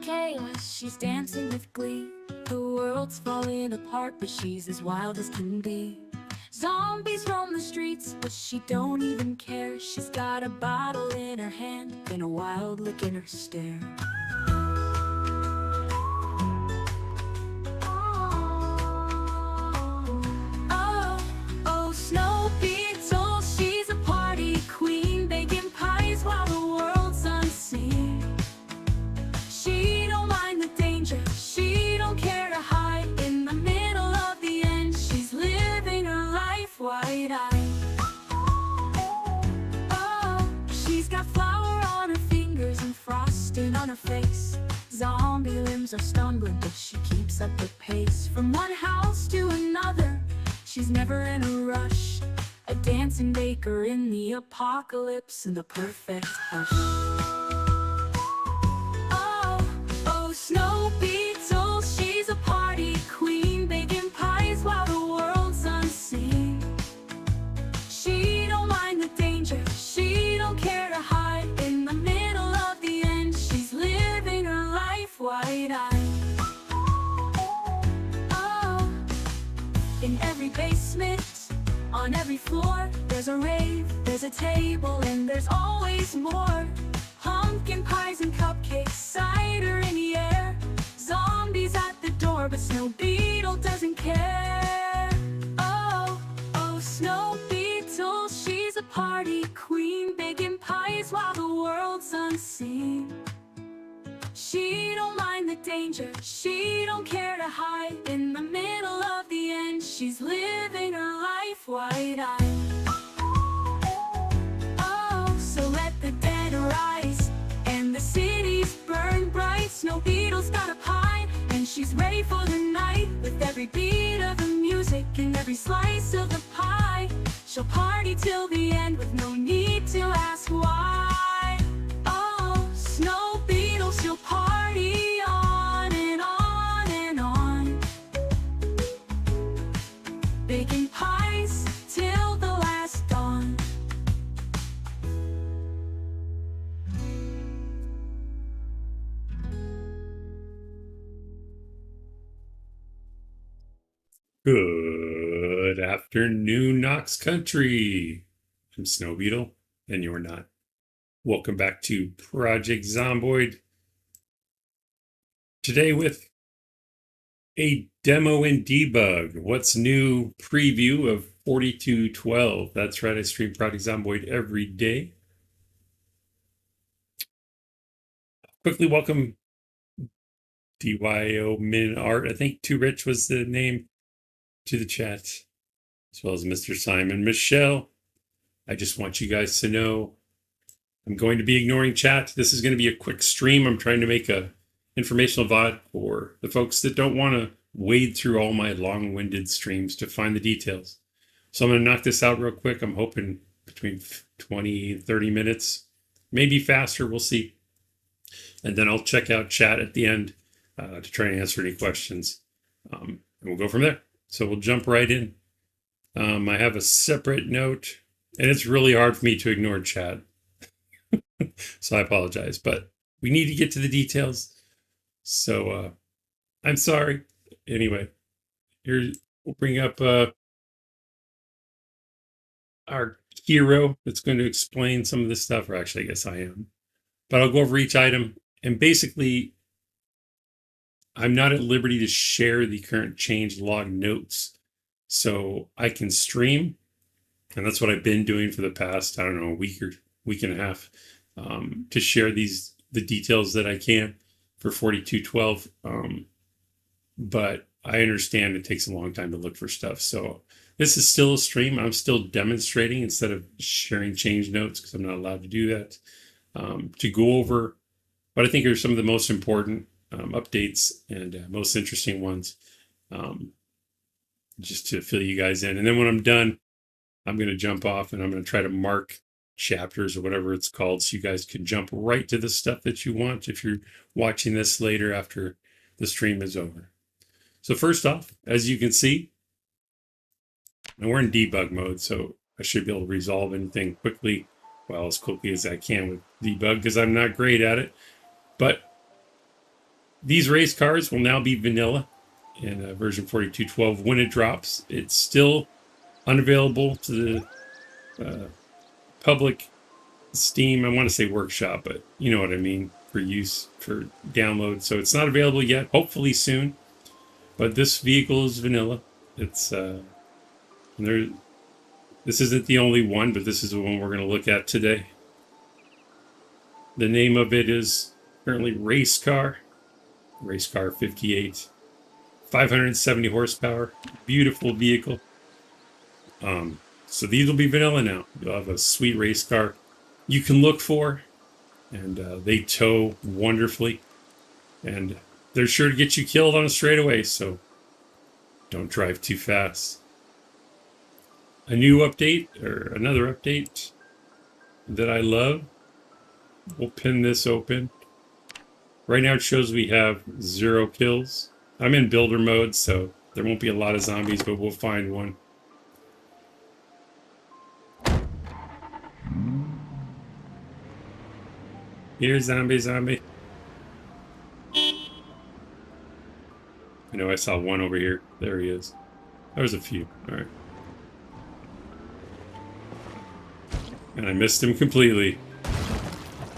chaos, she's dancing with glee. The world's falling apart, but she's as wild as can be. Zombies roam the streets, but she don't even care. She's got a bottle in her hand and a wild look in her stare. Oh, Snow Beetle, she's a party queen, baking pies while the world's unseen. She don't mind the danger, she don't care to hide. In the middle of the end, she's living her life wide-eyed. Oh, she's got flour on her fingers and frosting on her face. Zombie limbs are stumbling, but she keeps up the pace. From one house to another, she's never in a rush. A dancing baker in the apocalypse in the perfect hush. Oh, Snow Beetle, she's a party queen, baking pies while the world's unseen. She don't mind the danger, she don't care to hide. In the middle of the end, she's living her life wide-eyed. Oh, in every basement, on every floor, there's a rave, there's a table, and there's always more. Pumpkin pies and cupcakes, cider in the air. Zombies at the door, but Snow Beetle doesn't care. Oh, Snow Beetle, she's a party queen, baking pies while the world's unseen. She don't mind the danger, she don't care to hide. In the middle of the end, she's living her life wide-eyed. Oh, so let the dead arise and the cities burn bright. Snow Beetle's got a pie and she's ready for the night. With every beat of the music and every slice of the pie, she'll party till the end with no need to ask why. Oh, Snow Beetle, she'll party on and on and on, baking pies till the last dawn. Good afternoon, Knox Country. I'm Snow Beetle, and you're not. Welcome back to Project Zomboid. Today with a demo and debug. What's new preview of 4212. That's right, I stream Project Zomboid every day. Quickly welcome DYO Min Art. I think Too Rich was the name, to the chat, as well as Mr. Simon. Michelle, I just want you guys to know I'm going to be ignoring chat. This is going to be a quick stream. I'm trying to make a informational VOD for the folks that don't want to wade through all my long-winded streams to find the details. So I'm going to knock this out real quick. I'm hoping between 20 and 30 minutes, maybe faster, we'll see. And then I'll check out chat at the end to try and answer any questions. And we'll go from there. So we'll jump right in. I have a separate note, and it's really hard for me to ignore chat. So I apologize, but we need to get to the details. So I'm sorry. Anyway, here we'll bring up our hero that's going to explain some of this stuff, or actually I guess I am. But I'll go over each item, and basically I'm not at liberty to share the current change log notes. So I can stream, and that's what I've been doing for the past, I don't know, week and a half, to share the details that I can for 4212. But I understand it takes a long time to look for stuff. So this is still a stream. I'm still demonstrating instead of sharing change notes, because I'm not allowed to do that, to go over what I think are some of the most important updates and most interesting ones, just to fill you guys in. And then when I'm done, I'm going to jump off and I'm going to try to mark chapters or whatever it's called, so you guys can jump right to the stuff that you want if you're watching this later after the stream is over. So first off, as you can see, and we're in debug mode, so I should be able to resolve anything quickly, well, as quickly as I can with debug, because I'm not great at it. But these race cars will now be vanilla in version 42.12 when it drops. It's still unavailable to the public Steam. I want to say workshop, but you know what I mean, for use, for download. So it's not available yet. Hopefully soon. But this vehicle is vanilla. It's this isn't the only one, but this is the one we're going to look at today. The name of it is currently Racecar 58, 570 horsepower, beautiful vehicle. So these will be vanilla now. You'll have a sweet race car you can look for, and they tow wonderfully, and they're sure to get you killed on a straightaway, so don't drive too fast. A new update, or another update that I love. We'll pin this open. Right now it shows we have 0 kills. I'm in builder mode, so there won't be a lot of zombies, but we'll find one. Here, zombie. I know I saw one over here. There he is. There's a few. Alright. And I missed him completely.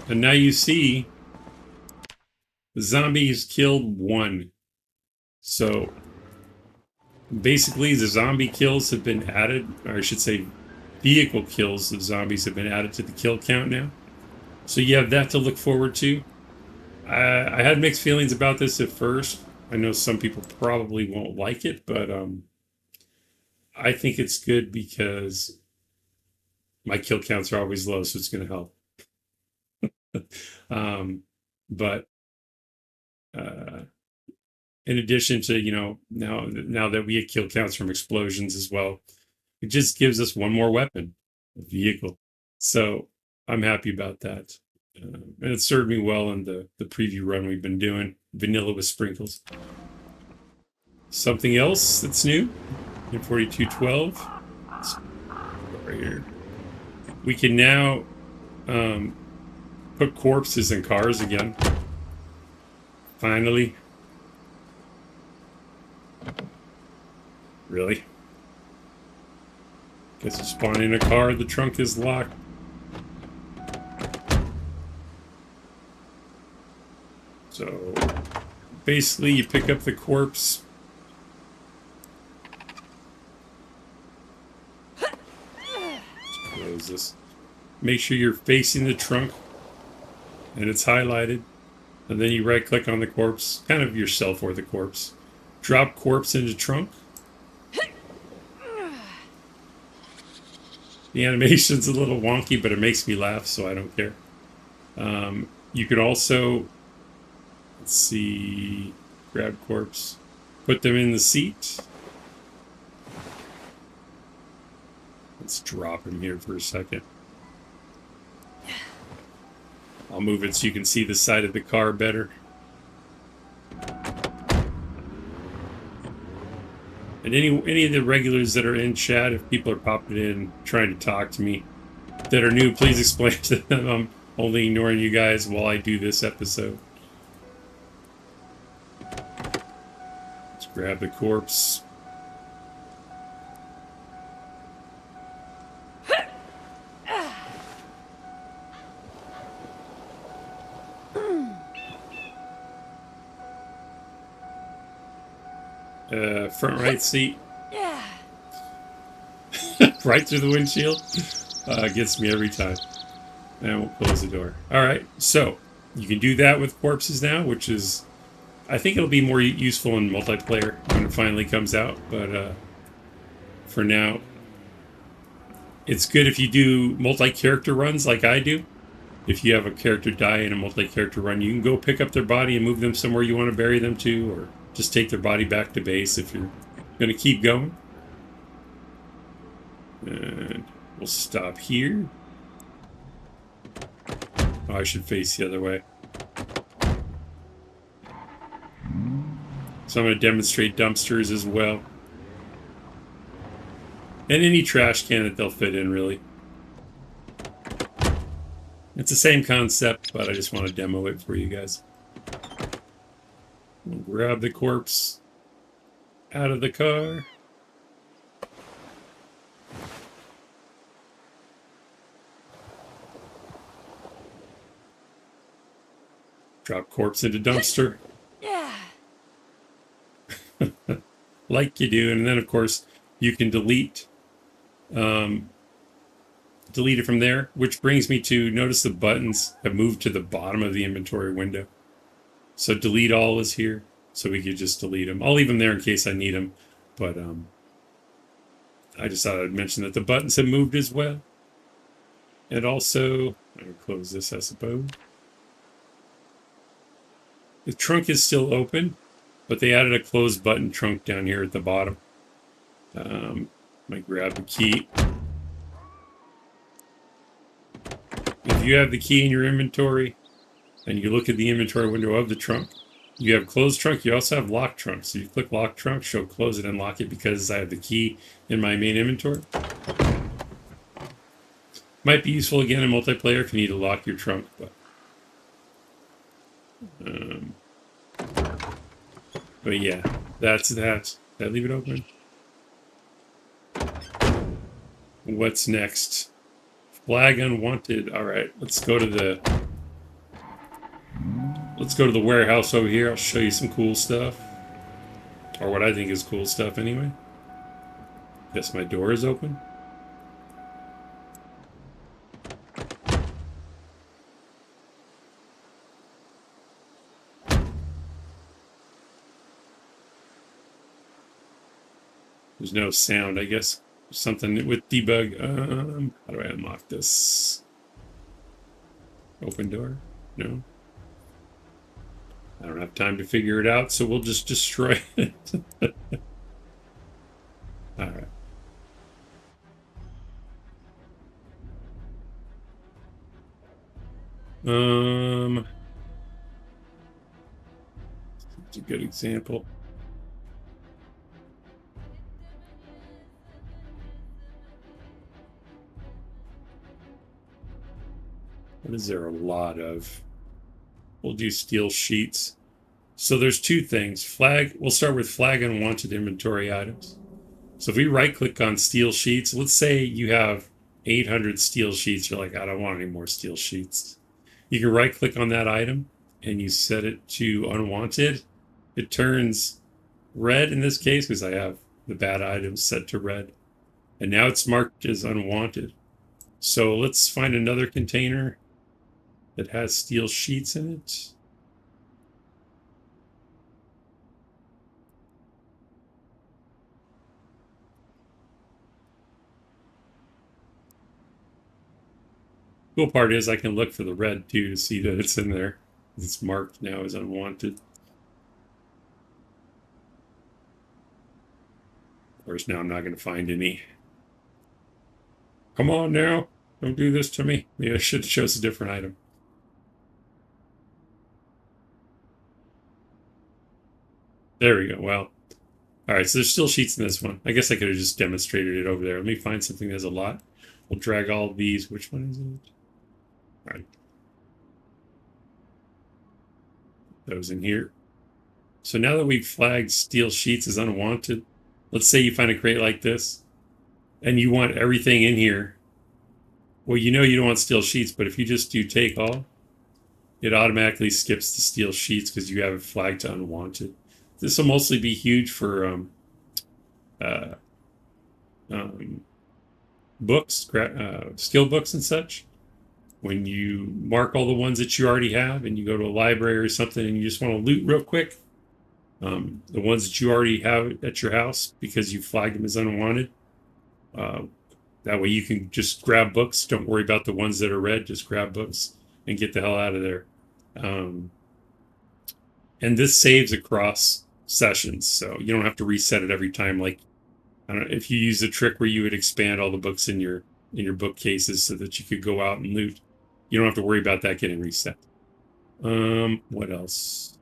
And now you see the zombies killed 1. So basically the zombie kills have been added, or I should say vehicle kills of zombies have been added to the kill count now. So you have that to look forward to. I had mixed feelings about this at first. I know some people probably won't like it, but I think it's good because my kill counts are always low, so it's going to help. But in addition to, you know, now that we get kill counts from explosions as well, it just gives us one more weapon, a vehicle. So I'm happy about that. And it served me well in the preview run we've been doing, vanilla with sprinkles. Something else that's new in 42.12. Right here. We can now put corpses in cars again. Finally. Really? Guess you spawn in a car, the trunk is locked. So basically you pick up the corpse. Let's close this. Make sure you're facing the trunk and it's highlighted. And then you right click on the corpse, kind of yourself or the corpse. Drop corpse into trunk. The animation's a little wonky, but it makes me laugh, so I don't care. You could also, let's see, grab corpse, put them in the seat. Let's drop him here for a second. I'll move it so you can see the side of the car better. And any of the regulars that are in chat, if people are popping in trying to talk to me that are new, please explain to them I'm only ignoring you guys while I do this episode. Let's grab the corpse. Front right seat. Yeah. Right through the windshield. Gets me every time. And we'll close the door. Alright, so you can do that with corpses now, which is, I think it'll be more useful in multiplayer when it finally comes out, but for now, it's good if you do multi-character runs like I do. If you have a character die in a multi-character run, you can go pick up their body and move them somewhere you want to bury them to, or just take their body back to base if you're going to keep going. And we'll stop here. Oh, I should face the other way. So I'm going to demonstrate dumpsters as well. And any trash can that they'll fit in, really. It's the same concept, but I just want to demo it for you guys. Grab the corpse out of the car. Drop corpse into dumpster. Yeah. Like you do. And then, of course, you can delete it from there, which brings me to notice the buttons have moved to the bottom of the inventory window. So delete all is here. So we could just delete them. I'll leave them there in case I need them. But I just thought I'd mention that the buttons have moved as well. And also, I'll close this, I suppose. The trunk is still open, but they added a close button trunk down here at the bottom. Might grab the key. If you have the key in your inventory and you look at the inventory window of the trunk, you have closed trunk, you also have locked trunk. So you click lock trunk, show close it and lock it because I have the key in my main inventory. Might be useful again in multiplayer if you need to lock your trunk, but yeah, that's that. Did I leave it open? What's next? Flag Unwanted. All right, let's go to the warehouse over here. I'll show you some cool stuff, or what I think is cool stuff anyway. Guess my door is open. There's no sound, I guess. Something with debug. How do I unlock this? Open door? No. I don't have time to figure it out, so we'll just destroy it. All right. It's a good example. What is there a lot of? We'll do steel sheets. So there's two things. Flag, we'll start with flag unwanted inventory items. So if we right click on steel sheets, let's say you have 800 steel sheets. You're like, I don't want any more steel sheets. You can right click on that item and you set it to unwanted. It turns red in this case because I have the bad items set to red. And now it's marked as unwanted. So let's find another container that has steel sheets in it. Cool part is I can look for the red too to see that it's in there. It's marked now as unwanted. Of course, now I'm not going to find any. Come on now, don't do this to me. Maybe I should show us a different item. There we go. Well, all right, so there's still sheets in this one. I guess I could have just demonstrated it over there. Let me find something that has a lot. We'll drag all of these. Which one is it? All right. Those in here. So now that we've flagged steel sheets as unwanted, let's say you find a crate like this and you want everything in here. Well, you know you don't want steel sheets, but if you just do take all, it automatically skips the steel sheets because you have it flagged to unwanted. This will mostly be huge for books, skill books and such. When you mark all the ones that you already have and you go to a library or something and you just want to loot real quick, the ones that you already have at your house because you flagged them as unwanted, that way you can just grab books. Don't worry about the ones that are red. Just grab books and get the hell out of there. And this saves across sessions, so you don't have to reset it every time. Like, I don't know, if you use the trick where you would expand all the books in your bookcases so that you could go out and loot, you don't have to worry about that getting reset. What else?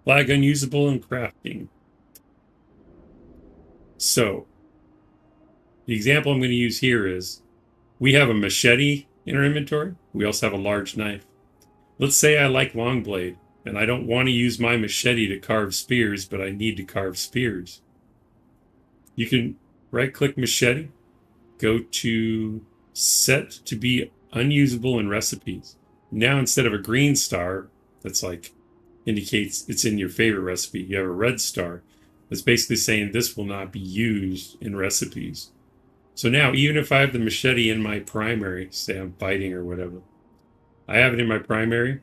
Flag unusable and crafting. So the example I'm going to use here is we have a machete in our inventory. We also have a large knife. Let's say I like long blade. And I don't want to use my machete to carve spears, but I need to carve spears. You can right-click machete, go to set to be unusable in recipes. Now instead of a green star that's like indicates it's in your favorite recipe, you have a red star that's basically saying this will not be used in recipes. So now even if I have the machete in my primary, say I'm fighting or whatever, I have it in my primary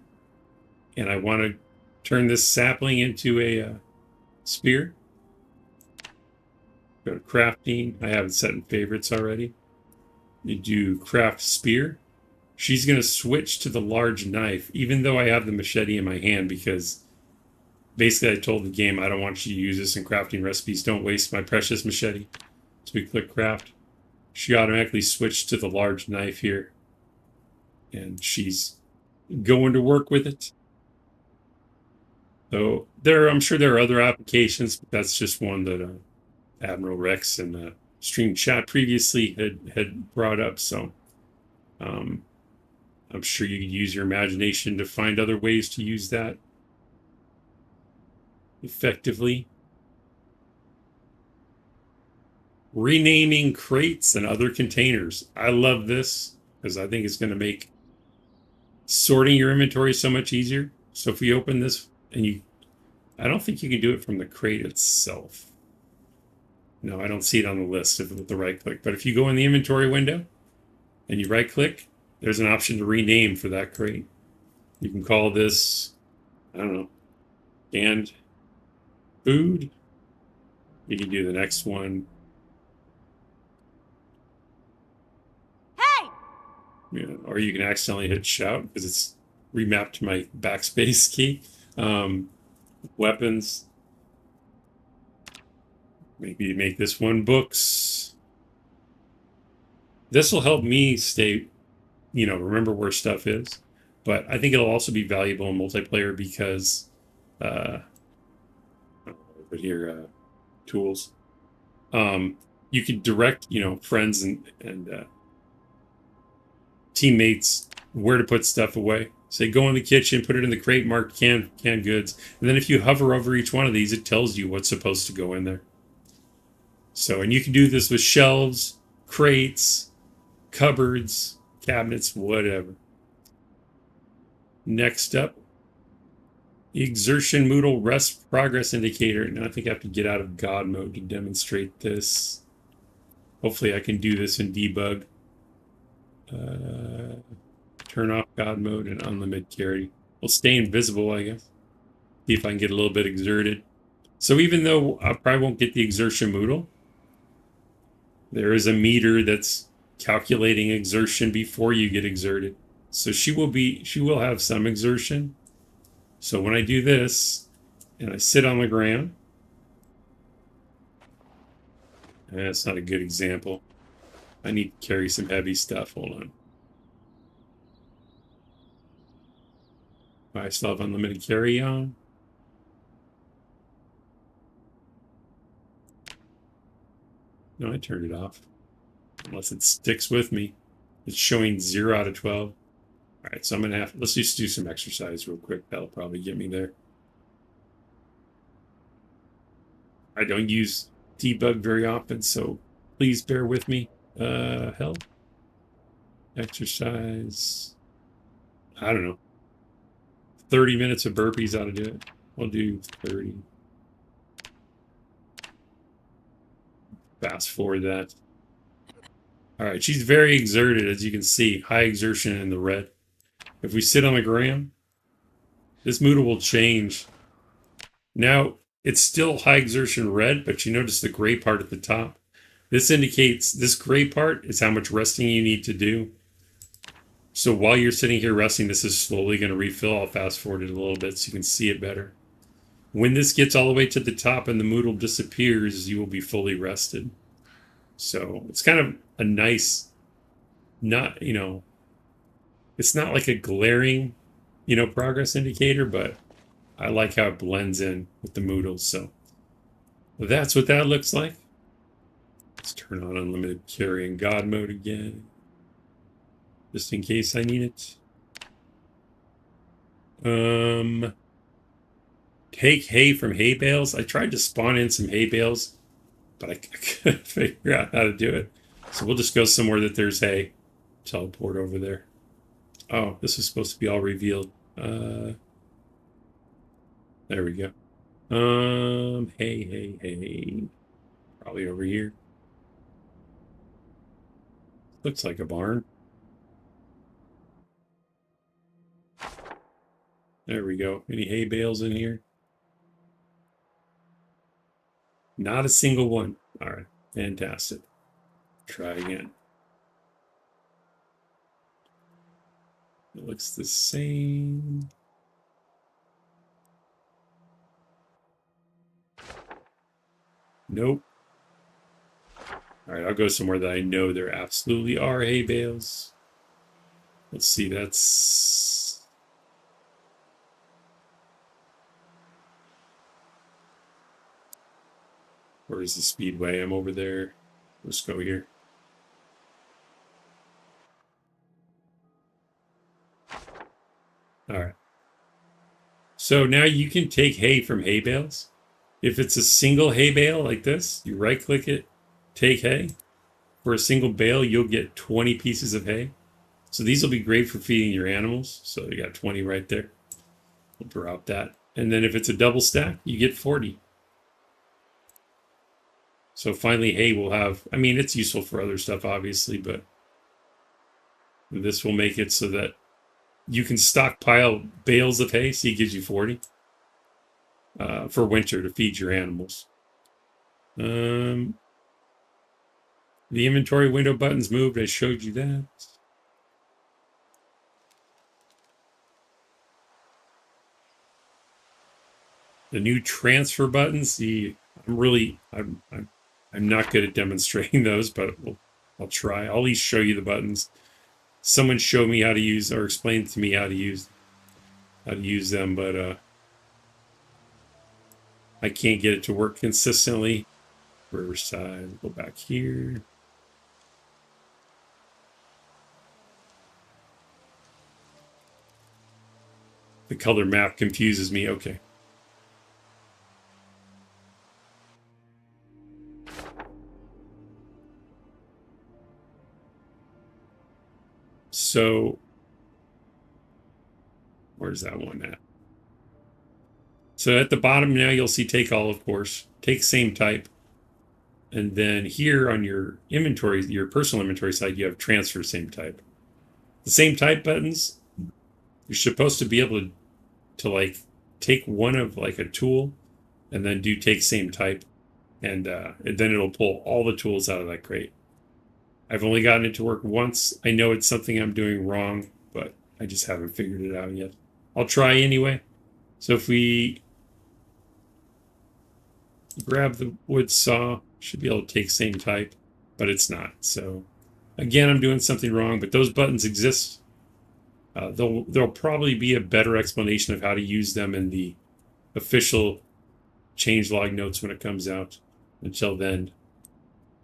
and I want to turn this sapling into a spear. Go to crafting. I have it set in favorites already. You do craft spear. She's going to switch to the large knife, even though I have the machete in my hand, because basically I told the game I don't want you to use this in crafting recipes. Don't waste my precious machete. So we click craft. She automatically switched to the large knife here. And she's going to work with it. So I'm sure there are other applications, but that's just one that Admiral Rex and stream chat previously had brought up. So I'm sure you could use your imagination to find other ways to use that effectively. Renaming crates and other containers. I love this because I think it's going to make sorting your inventory so much easier. So if we open this and I don't think you can do it from the crate itself. No, I don't see it on the list with the right click. But if you go in the inventory window and you right click, there's an option to rename for that crate. You can call this, I don't know, canned food. You can do the next one. Hey! Yeah, or you can accidentally hit shout because it's remapped to my backspace key. Weapons. Maybe make this one books. This will help me stay, remember where stuff is. But I think it'll also be valuable in multiplayer because, over here, tools. You can direct, friends and teammates where to put stuff away. Say, go in the kitchen, put it in the crate marked canned goods. And then if you hover over each one of these, it tells you what's supposed to go in there. So, and you can do this with shelves, crates, cupboards, cabinets, whatever. Next up, exertion Moodle rest progress indicator. Now I think I have to get out of God mode to demonstrate this. Hopefully I can do this in debug. Turn off God mode and unlimited carry. We'll stay invisible, I guess. See if I can get a little bit exerted. So even though I probably won't get the exertion Moodle, there is a meter that's calculating exertion before you get exerted. So she will have some exertion. So when I do this and I sit on the ground, that's not a good example. I need to carry some heavy stuff. Hold on. I still have unlimited carry on. No, I turned it off. Unless it sticks with me. It's showing 0 out of 12. All right, so I'm going to let's just do some exercise real quick. That'll probably get me there. I don't use debug very often, so please bear with me. Health. Exercise. I don't know. 30 minutes of burpees ought to do it. We'll do 30. Fast forward that. All right, she's very exerted, as you can see. High exertion in the red. If we sit on the ground, this Moodle will change. Now, it's still high exertion red, but you notice the gray part at the top. This indicates this gray part is how much resting you need to do. So while you're sitting here resting, this is slowly going to refill. I'll fast forward it a little bit so you can see it better. When this gets all the way to the top and the Moodle disappears, you will be fully rested. So it's kind of a nice, it's not like a glaring, progress indicator, but I like how it blends in with the Moodles. So that's what that looks like. Let's turn on unlimited carry in God mode again, just in case I need it. take hay from hay bales. I tried to spawn in some hay bales, but I couldn't figure out how to do it. So we'll just go somewhere that there's hay. Teleport over there. Oh, this is supposed to be all revealed. There we go. Hey. Probably over here. Looks like a barn. There we go. Any hay bales in here? Not a single one. All right. Fantastic. Try again. It looks the same. Nope. All right, I'll go somewhere that I know there absolutely are hay bales. Let's see, that's... Where is the speedway? I'm over there. Let's go here. All right. So now you can take hay from hay bales. If it's a single hay bale like this, you right click it, take hay. For a single bale, you'll get 20 pieces of hay. So these will be great for feeding your animals. So you got 20 right there. We'll drop that. And then if it's a double stack, you get 40. So finally, hay will have, I mean, it's useful for other stuff, obviously, but this will make it so that you can stockpile bales of hay. So it gives you 40 for winter to feed your animals. The inventory window buttons moved. I showed you that. The new transfer buttons. I'm not good at demonstrating those, but I'll try. I'll at least show you the buttons. Someone showed me how to use, or explained to me how to use them, but I can't get it to work consistently. Riverside, go back here. The color map confuses me. Okay. So, where's that one at? So at the bottom now you'll see take all, of course. Take same type. And then here on your inventory, your personal inventory side, you have transfer same type. The same type buttons, you're supposed to be able to like take one of like a tool and then do take same type. And then it'll pull all the tools out of that crate. I've only gotten it to work once. I know it's something I'm doing wrong, but I just haven't figured it out yet. I'll try anyway. So if we grab the wood saw, should be able to take same type, but it's not. So again, I'm doing something wrong, but those buttons exist. There'll probably be a better explanation of how to use them in the official changelog notes when it comes out. Until then,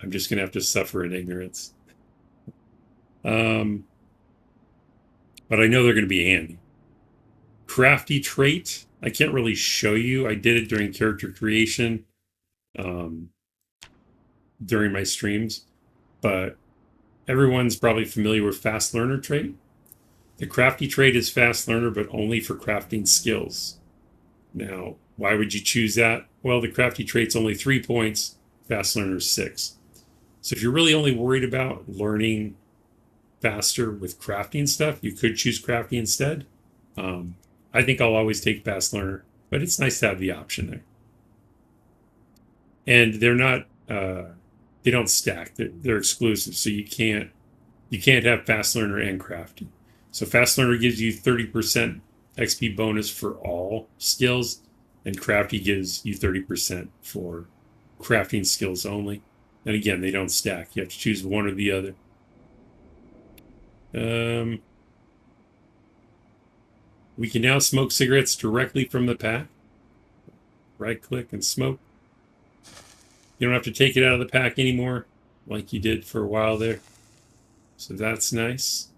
I'm just going to have to suffer in ignorance. But I know they're going to be handy. Crafty trait, I can't really show you. I did it during character creation, during my streams, but everyone's probably familiar with fast learner trait. The crafty trait is fast learner, but only for crafting skills. Now, why would you choose that? Well, the crafty trait's only 3 points, fast learner is 6. So if you're really only worried about learning faster with crafting stuff, you could choose crafty instead. I think I'll always take fast learner, but it's nice to have the option there. And they're not, they don't stack. They're exclusive, so you can't have fast learner and crafty. So fast learner gives you 30% XP bonus for all skills, and crafty gives you 30% for crafting skills only. And again, they don't stack. You have to choose one or the other. We can now smoke cigarettes directly from the pack. Right click and smoke. You don't have to take it out of the pack anymore like you did for a while there. So that's nice.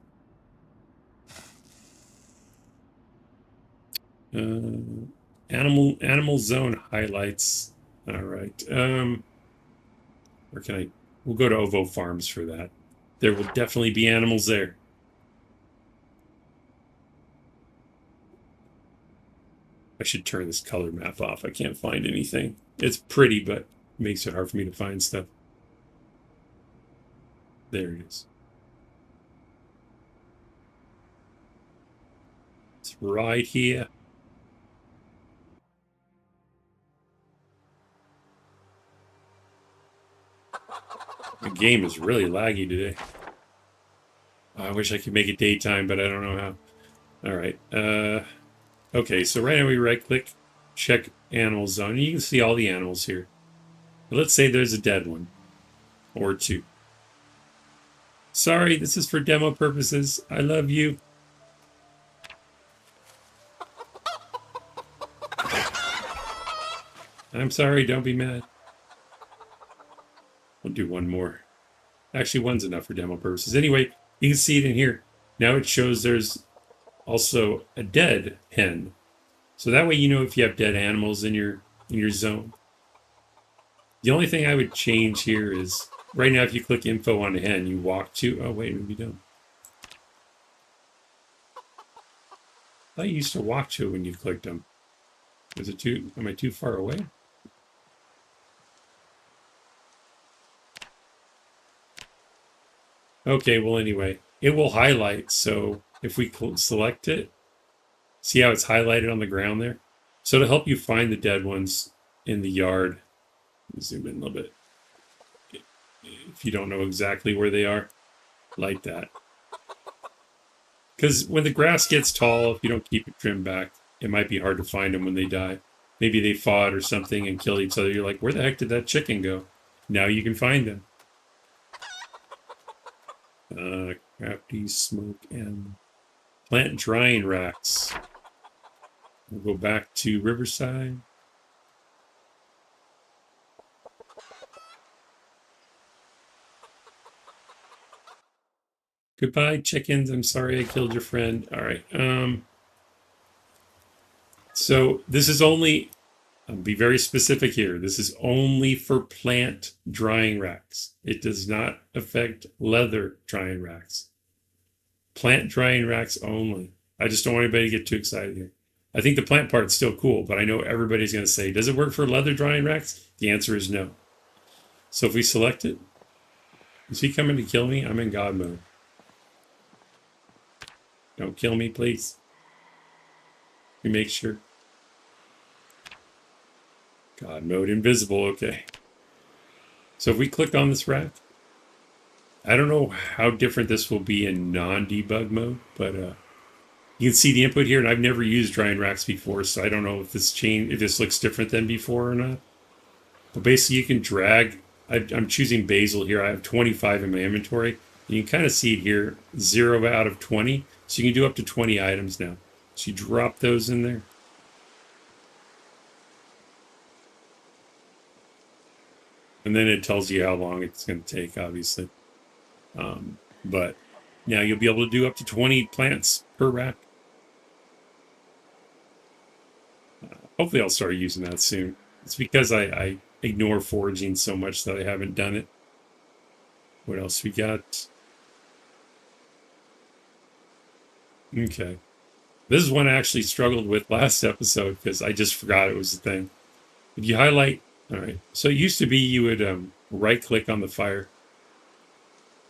Animal zone highlights. All right. Where can I? We'll go to Ovo Farms for that. There will definitely be animals there. I should turn this color map off. I can't find anything. It's pretty, but it makes it hard for me to find stuff. There it is. It's right here. The game is really laggy today. I wish I could make it daytime, but I don't know how. All right. Okay, so right now we right-click, check animal zone. And you can see all the animals here. But let's say there's a dead one. Or two. Sorry, this is for demo purposes. I love you. I'm sorry, don't be mad. We'll do one more. Actually, one's enough for demo purposes. Anyway, you can see it in here. Now it shows there's also a dead hen. So that way you know if you have dead animals in your zone. The only thing I would change here is, right now if you click info on a hen, you walk to, oh wait, maybe don't. I thought you used to walk to it when you clicked them. Is it am I too far away? Okay, well anyway, it will highlight, so if we select it, see how it's highlighted on the ground there? So to help you find the dead ones in the yard, let me zoom in a little bit. If you don't know exactly where they are, like that. Because when the grass gets tall, if you don't keep it trimmed back, it might be hard to find them when they die. Maybe they fought or something and killed each other. You're like, where the heck did that chicken go? Now you can find them. Crafty, smoke, and plant drying racks. We'll go back to Riverside. Goodbye, chickens. I'm sorry I killed your friend. All right. So this is only, I'll be very specific here. This is only for plant drying racks. It does not affect leather drying racks. Plant drying racks only. I just don't want anybody to get too excited here. I think the plant part's still cool, but I know everybody's going to say, does it work for leather drying racks? The answer is no. So if we select it, is he coming to kill me? I'm in God mode. Don't kill me, please. We make sure. God mode invisible, okay. So if we click on this rack, I don't know how different this will be in non-debug mode, but you can see the input here, and I've never used drying racks before, so I don't know if this looks different than before or not. But basically you can drag, I'm choosing basil here, I have 25 in my inventory. And you can kind of see it here, 0 out of 20. So you can do up to 20 items now. So you drop those in there. And then it tells you how long it's going to take, obviously. But now you'll be able to do up to 20 plants per rack. Hopefully I'll start using that soon. It's because I ignore foraging so much that I haven't done it. What else we got? Okay. This is one I actually struggled with last episode because I just forgot it was a thing. If you highlight, all right. So it used to be you would right click on the fire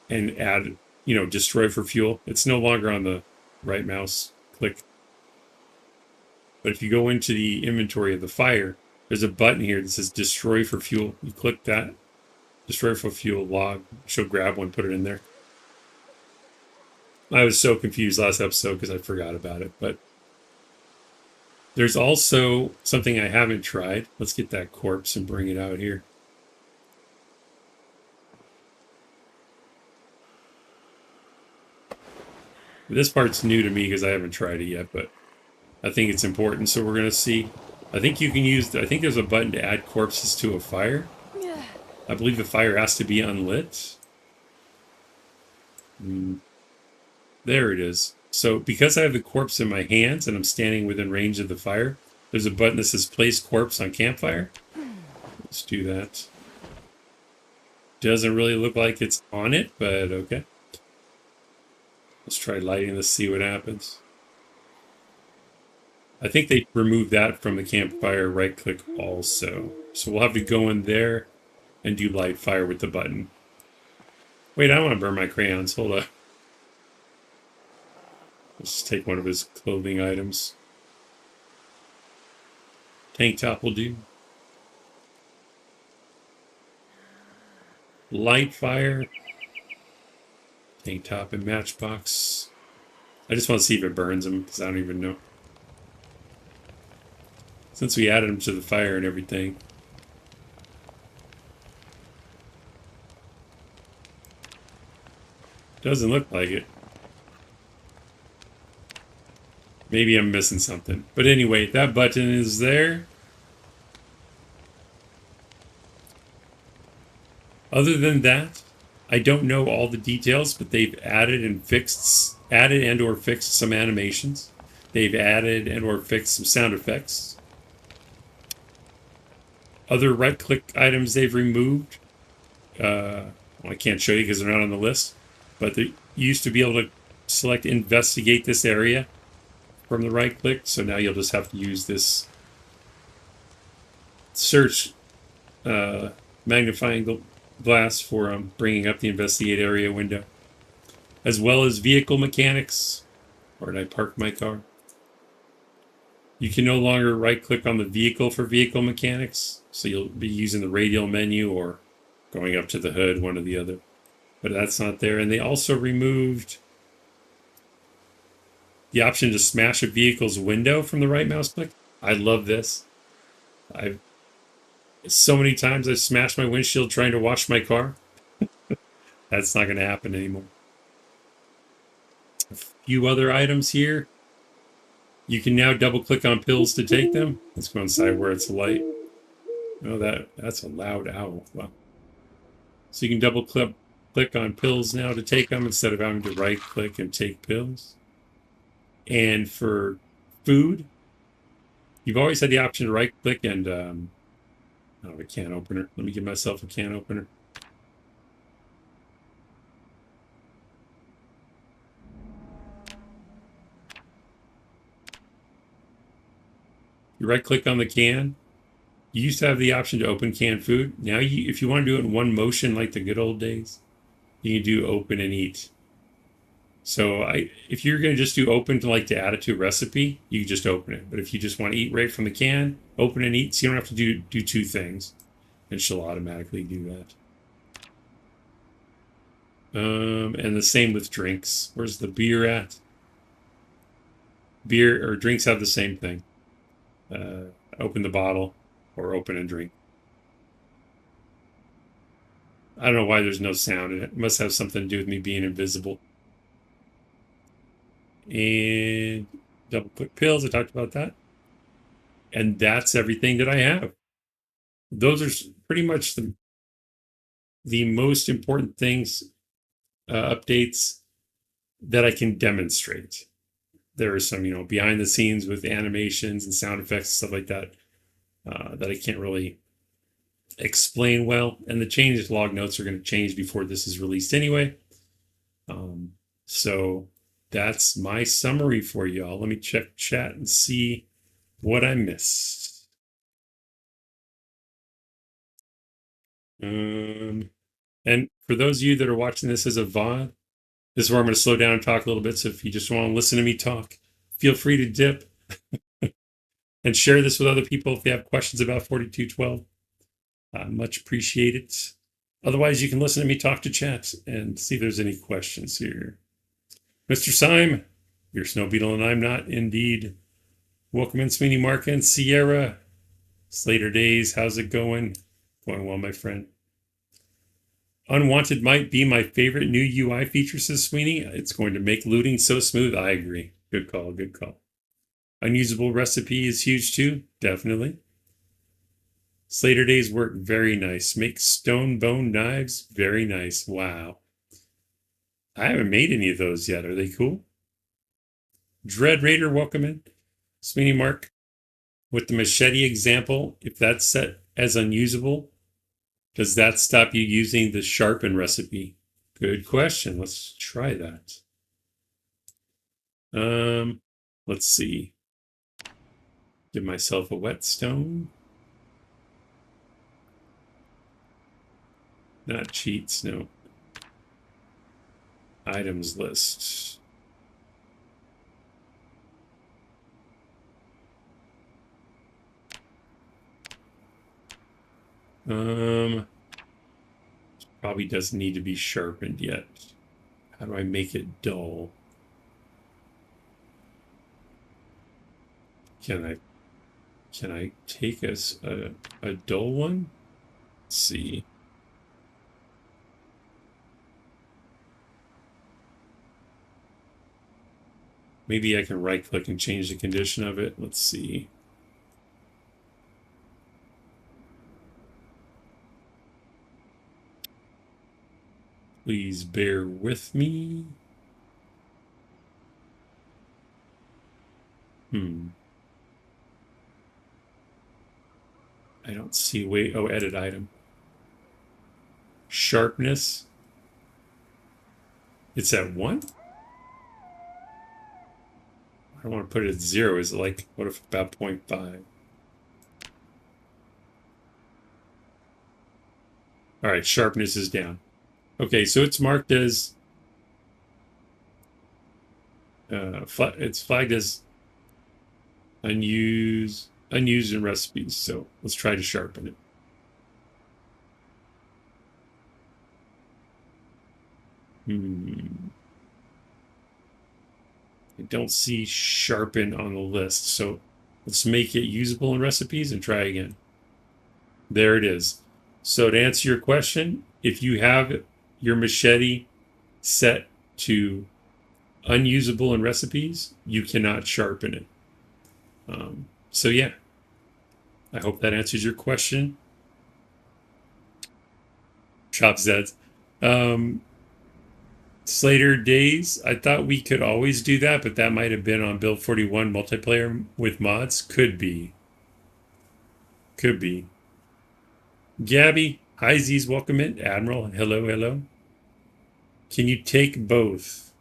and add, destroy for fuel. It's no longer on the right mouse click. But if you go into the inventory of the fire, there's a button here that says destroy for fuel. You click that, destroy for fuel log. She'll grab one, put it in there. I was so confused last episode because I forgot about it, but there's also something I haven't tried. Let's get that corpse and bring it out here. This part's new to me because I haven't tried it yet, but I think it's important, so we're going to see. I think you can use, I think there's a button to add corpses to a fire. I believe the fire has to be unlit. There it is. So because I have the corpse in my hands and I'm standing within range of the fire, There's a button that says place corpse on campfire. Let's do that. Doesn't really look like it's on it, but okay. Let's try lighting this, see what happens. I think they removed that from the campfire right click also. So we'll have to go in there and do light fire with the button. Wait, I want to burn my crayons. Hold up. Let's take one of his clothing items. Tank top will do. Light fire. Tank top and matchbox. I just want to see if it burns them, because I don't even know. Since we added them to the fire and everything. Doesn't look like it. Maybe I'm missing something. But anyway, that button is there. Other than that, I don't know all the details, but they've added and or fixed some animations. They've added and or fixed some sound effects. Other right-click items they've removed. Well, I can't show you because they're not on the list. But you used to be able to select investigate this area from the right click. So now you'll just have to use this search magnifying glass for bringing up the investigate area window. As well as vehicle mechanics. Where did I park my car? You can no longer right click on the vehicle for vehicle mechanics. So you'll be using the radial menu or going up to the hood, one or the other. But that's not there. And they also removed the option to smash a vehicle's window from the right mouse click. I love this. So many times I've smashed my windshield trying to wash my car. That's not going to happen anymore. A few other items here. You can now double click on pills to take them. Let's go inside where it's light. Oh, that's a loud owl. Wow. So you can double click on pills now to take them instead of having to right click and take pills. And for food, you've always had the option to right click and I have a can opener. Let me give myself a can opener. You right click on the can. You used to have the option to open canned food. Now if you want to do it in one motion like the good old days, you can do open and eat. So if you're going to just do open to add it to a recipe, you just open it. But if you just want to eat right from the can, open and eat. So you don't have to do two things. And she'll automatically do that. And the same with drinks. Where's the beer at? Beer or drinks have the same thing. Open the bottle or open and drink. I don't know why there's no sound in it. It must have something to do with me being invisible. And double click pills. I talked about that. And that's everything that I have. Those are pretty much the most important things, updates that I can demonstrate. There are some, behind the scenes with animations and sound effects, stuff like that, that I can't really explain well. And the changes log notes are going to change before this is released anyway. So that's my summary for y'all. Let me check chat and see what I missed. And for those of you that are watching this as a VOD, this is where I'm going to slow down and talk a little bit. So if you just want to listen to me talk, feel free to dip and share this with other people if you have questions about 4212. Much appreciated. Otherwise, you can listen to me talk to chat and see if there's any questions here. Mr. Syme, you're Snow Beetle and I'm not, indeed. Welcome in, Sweeney Mark and Sierra. Slater Days, how's it going? Going well, my friend. Unwanted might be my favorite new UI feature, says Sweeney. It's going to make looting so smooth. I agree. Good call, good call. Unusable recipe is huge too. Definitely. Slater Days work very nice. Make stone bone knives. Very nice. Wow. I haven't made any of those yet. Are they cool? Dread Raider, welcome in. Sweeney Mark. With the machete example, if that's set as unusable, does that stop you using the sharpen recipe? Good question. Let's try that. Let's see. Give myself a whetstone. Not cheats, no. Items list. Probably doesn't need to be sharpened yet. How do I make it dull? Can I take a dull one? Let's see. Maybe I can right click and change the condition of it. Let's see. Please bear with me. I don't see way. Oh, edit item. Sharpness. It's at 1? I don't want to put it at 0. Is it like, what if about 0.5? All right, sharpness is down. Okay, so it's marked as, it's flagged as unused in recipes. So let's try to sharpen it. I don't see sharpen on the list. So let's make it usable in recipes and try again. There it is. So to answer your question, if you have your machete set to unusable in recipes, you cannot sharpen it. So yeah, I hope that answers your question. Chop Zeds. Slater Days, I thought we could always do that, but that might have been on Build 41 multiplayer with mods. Could be. Could be. Gabby, hi Z's, welcome in. Admiral, hello, hello. Can you take both?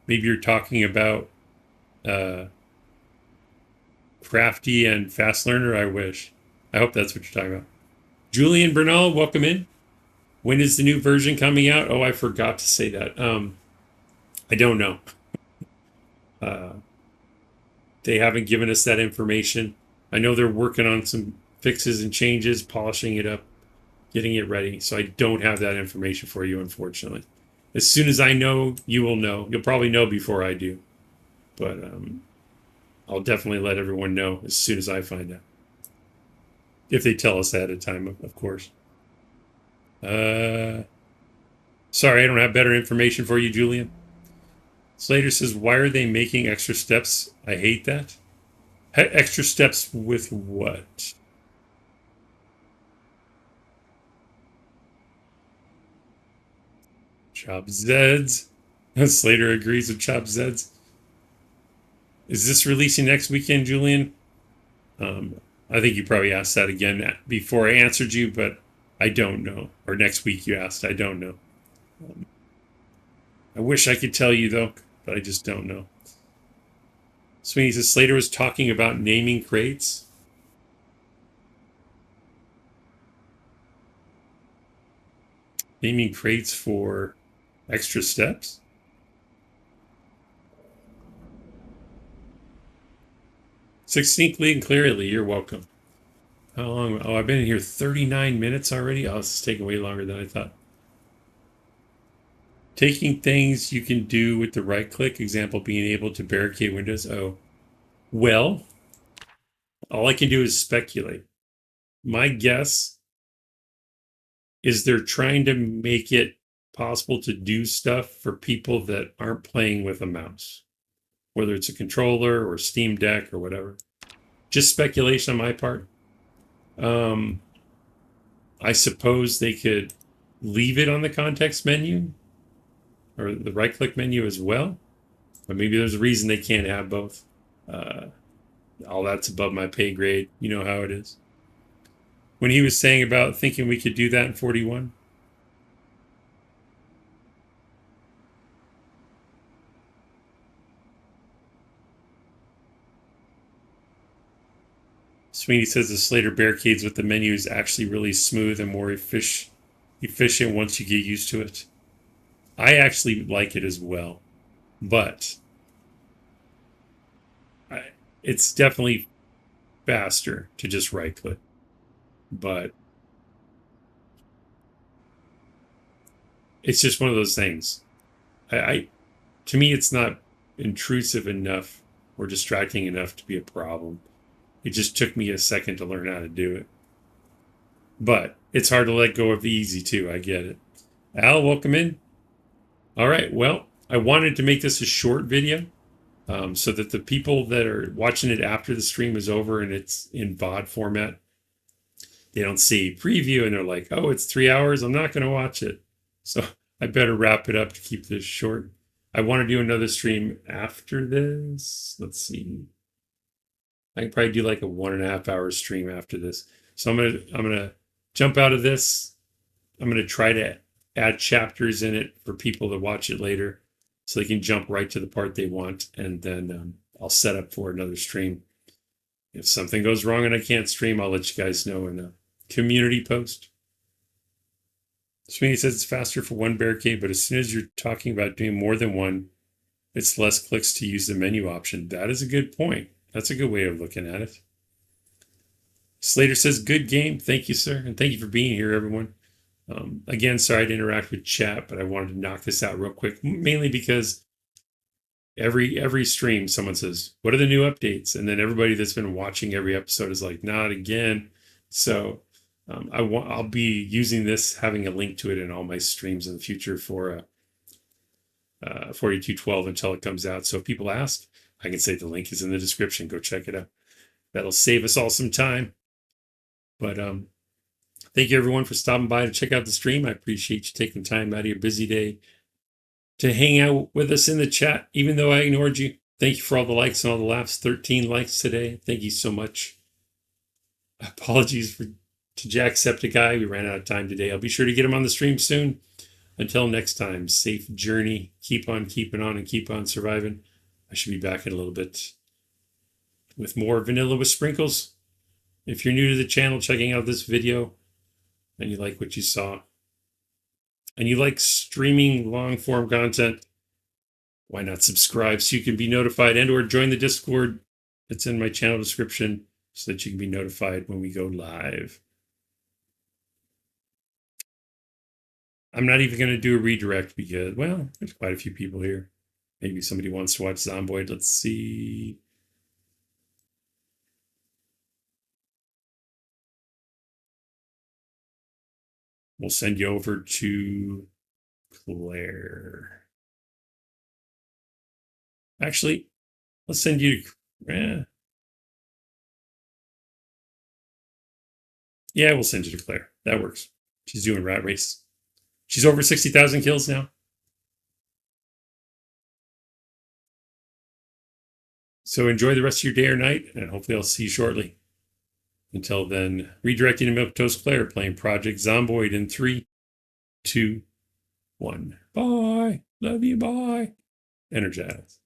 Maybe you're talking about Crafty and Fast Learner, I wish. I hope that's what you're talking about. Julian Bernal, welcome in. When is the new version coming out? Oh, I forgot to say that. I don't know. They haven't given us that information. I know they're working on some fixes and changes, polishing it up, getting it ready. So I don't have that information for you, unfortunately. As soon as I know, you will know. You'll probably know before I do. But I'll definitely let everyone know as soon as I find out. If they tell us ahead of time, of course. Sorry, I don't have better information for you, Julian. Slater says, why are they making extra steps? I hate that. Extra steps with what? Chop Zeds. Slater agrees with Chop Zeds. Is this releasing next weekend, Julian? I think you probably asked that again before I answered you, but I don't know. Or next week you asked. I don't know. I wish I could tell you, though, but I just don't know. Sweeney says Slater was talking about naming crates. Naming crates for extra steps? Succinctly and clearly, you're welcome. How long? Oh, I've been in here 39 minutes already. Oh, this is taking way longer than I thought. Taking things you can do with the right click, example, being able to barricade windows. Oh, well, all I can do is speculate. My guess is they're trying to make it possible to do stuff for people that aren't playing with a mouse, whether it's a controller or Steam Deck or whatever. Just speculation on my part. I suppose they could leave it on the context menu or the right click menu as well, but maybe there's a reason they can't have both. all that's above my pay grade. You know how it is. When he was saying about thinking we could do that in 41, Sweeney says the Slater barricades with the menu is actually really smooth and more efficient once you get used to it. I actually like it as well, but it's definitely faster to just right click. But it's just one of those things. To me, it's not intrusive enough or distracting enough to be a problem. It just took me a second to learn how to do it. But it's hard to let go of the easy too. I get it. Al, welcome in. All right. Well, I wanted to make this a short video so that the people that are watching it after the stream is over and it's in VOD format, they don't see preview and they're like, oh, it's 3 hours. I'm not going to watch it. So I better wrap it up to keep this short. I want to do another stream after this. Let's see. I can probably do like a 1.5 hour stream after this. So I'm gonna jump out of this. I'm gonna try to add chapters in it for people to watch it later, so they can jump right to the part they want, and then I'll set up for another stream. If something goes wrong and I can't stream, I'll let you guys know in a community post. Sweeney says it's faster for one barricade, but as soon as you're talking about doing more than one, it's less clicks to use the menu option. That is a good point. That's a good way of looking at it. Slater says, good game. Thank you, sir. And thank you for being here, everyone. Again, sorry to interact with chat, but I wanted to knock this out real quick, mainly because every stream, someone says, what are the new updates? And then everybody that's been watching every episode is like, not again. So I'll be using this, having a link to it in all my streams in the future for 4212 until it comes out. So if people ask, I can say the link is in the description. Go check it out. That'll save us all some time. But thank you, everyone, for stopping by to check out the stream. I appreciate you taking time out of your busy day to hang out with us in the chat, even though I ignored you. Thank you for all the likes and all the laughs. 13 likes today. Thank you so much. Apologies to Jacksepticeye. We ran out of time today. I'll be sure to get him on the stream soon. Until next time, safe journey. Keep on keeping on and keep on surviving. I should be back in a little bit with more vanilla with sprinkles. If you're new to the channel, checking out this video, and you like what you saw, and you like streaming long-form content, why not subscribe so you can be notified, and or join the Discord. It's in my channel description so that you can be notified when we go live. I'm not even going to do a redirect because, well, there's quite a few people here. Maybe somebody wants to watch Zomboid. Let's see. We'll send you over to Claire. Actually, let's send you to... Yeah, we'll send you to Claire. That works. She's doing Rat Race. She's over 60,000 kills now. So enjoy the rest of your day or night, and hopefully I'll see you shortly. Until then, redirecting to Milk Toast Claire, playing Project Zomboid in 3, 2, 1. Bye. Love you. Bye. Energize.